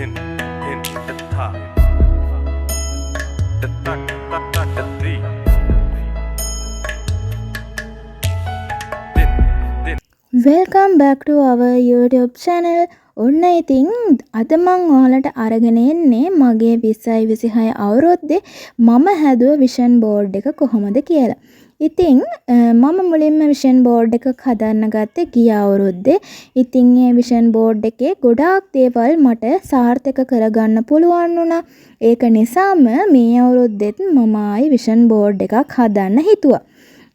Tin, tin, the top. The three. Welcome back to our YouTube channel. ඔන්න ඉතින් අද මං ඔයාලට අරගෙන එන්නේ මගේ 20යි 26 අවුරුද්දේ මම හැදුව විෂන් බෝඩ් එක කොහොමද කියලා. ඉතින් මම මුලින්ම විෂන් බෝඩ් එකක් හදන්න ගත්තේ ගිය අවුරුද්දේ. ඉතින් මේ විෂන් බෝඩ් එකේ ගොඩාක් දේවල් මට සාර්ථක කරගන්න පුළුවන් වුණා. ඒක නිසාම මේ අවුරුද්දෙත් මම ආයි විෂන් බෝඩ් එකක් හදන්න හිතුවා.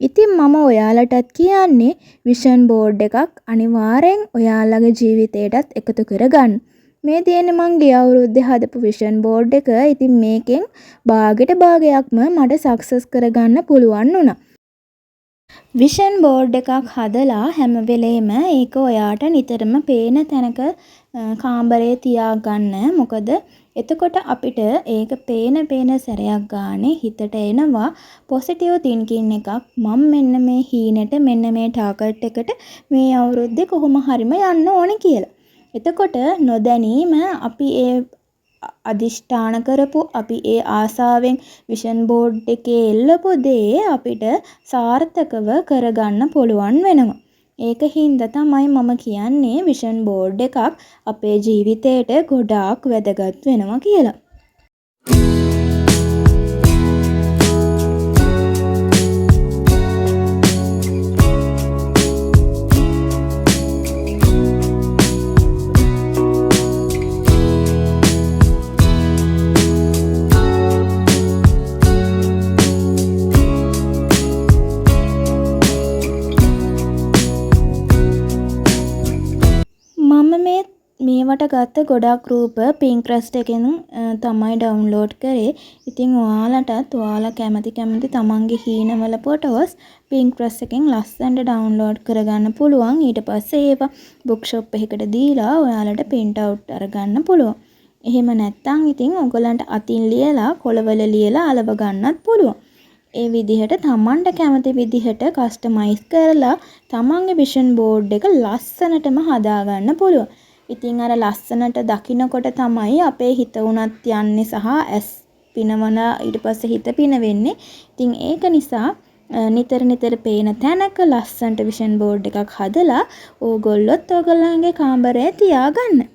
ඉතින් මම ඔයාලටත් කියන්නේ විෂන් බෝඩ් එකක් අනිවාර්යෙන් ඔයාලගේ ජීවිතේටත් එකතු කරගන්න. මේ තියෙන්නේ මං ගිය අවුරුද්දේ හදපු විෂන් බෝඩ් එක. ඉතින් මේකෙන් භාගයට භාගයක්ම මට සක්සස් කරගන්න පුළුවන් වුණා. විෂන් බෝඩ් එකක් හදලා හැම වෙලේම ඒක ඔයාට නිතරම පේන තැනක කාමරේ තියාගන්න. මොකද එතකොට අපිට ඒක පේන සැරයක් ගානේ හිතට එනවා පොසිටිව් තින්කින් එකක්. මම මෙන්න මේ හීනෙට මෙන්න මේ ටාගට් එකට මේ අවුරුද්දේ කොහොම හරිම යන්න ඕනේ කියලා. එතකොට නොදැනීම අපි ඒ අදිෂ්ඨාන කරපු අපි ඒ ආසාවෙන් විෂන් බෝඩ් එකේ එල්ලපු දේ අපිට සාර්ථකව කරගන්න පුළුවන් වෙනවා. ඒක හින්දා තමයි මම කියන්නේ විෂන් බෝඩ් එකක් අපේ ජීවිතේට ගොඩාක් වැදගත් වෙනවා කියලා. මේවට ගත්ත ගොඩක් රූප Pinterest එකෙන් තමයි ඩවුන්ලෝඩ් කරේ. ඉතින් ඔයාලටත් ඔයාලා කැමති තමන්ගේ හීනවල ෆොටෝස් Pinterest එකෙන් ලස්සනට ඩවුන්ලෝඩ් කරගන්න පුළුවන්. ඊට පස්සේ ඒවා බුක් ෂොප් එකකට දීලා ඔයාලට print out අරගන්න පුළුවන්. එහෙම නැත්නම් ඉතින් ඔයගලන්ට අතින් ලියලා කොළවල ලියලා අලව ගන්නත් පුළුවන්. ඒ විදිහට තමන්ට කැමති විදිහට කස්ටමයිස් කරලා තමන්ගේ විෂන් බෝඩ් එක ලස්සනටම හදාගන්න පුළුවන්. ඉතින් අර ලස්සනට දකින්නකොට තමයි අපේ හිත උනත් යන්නේ සහ ඇස් පිනවන ඊට පස්සේ හිත පිනවෙන්නේ. ඉතින් ඒක නිසා නිතර පේන තැනක ලස්සනට විෂන් බෝඩ් එකක් හදලා ඕගොල්ලොත් ඕගොල්ලන්ගේ කාමරේ තියාගන්න.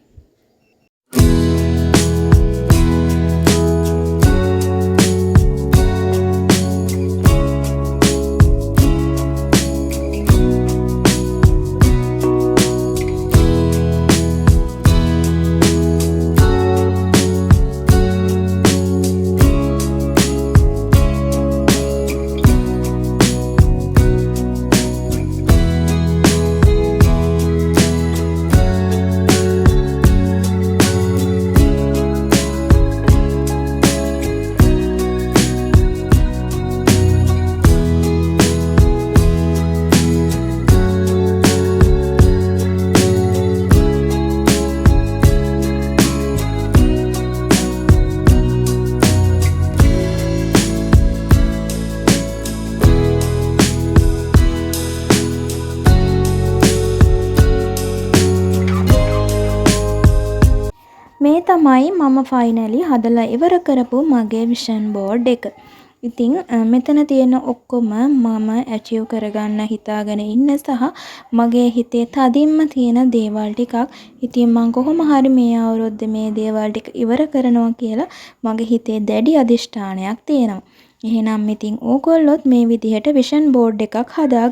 මේ තමයි මම ෆයිනලි හදලා ඉවර කරපු මගේ විෂන් බෝඩ් එක. ඉතින් මෙතන තියෙන ඔක්කොම මම ඇචීව් කරගන්න හිතාගෙන ඉන්න සහ මගේ හිතේ තදින්ම තියෙන දේවල් ටිකක්. ඉතින් මම කොහොම හරි මේ අවුරුද්දේ මේ දේවල් ටික ඉවර කරනවා කියලා මගේ හිතේ දැඩි අදිෂ්ඨානයක් තියෙනවා. එහෙනම් ඉතින් ඕගොල්ලොත් මේ විදිහට විෂන් බෝඩ් එකක් හදාගන්න.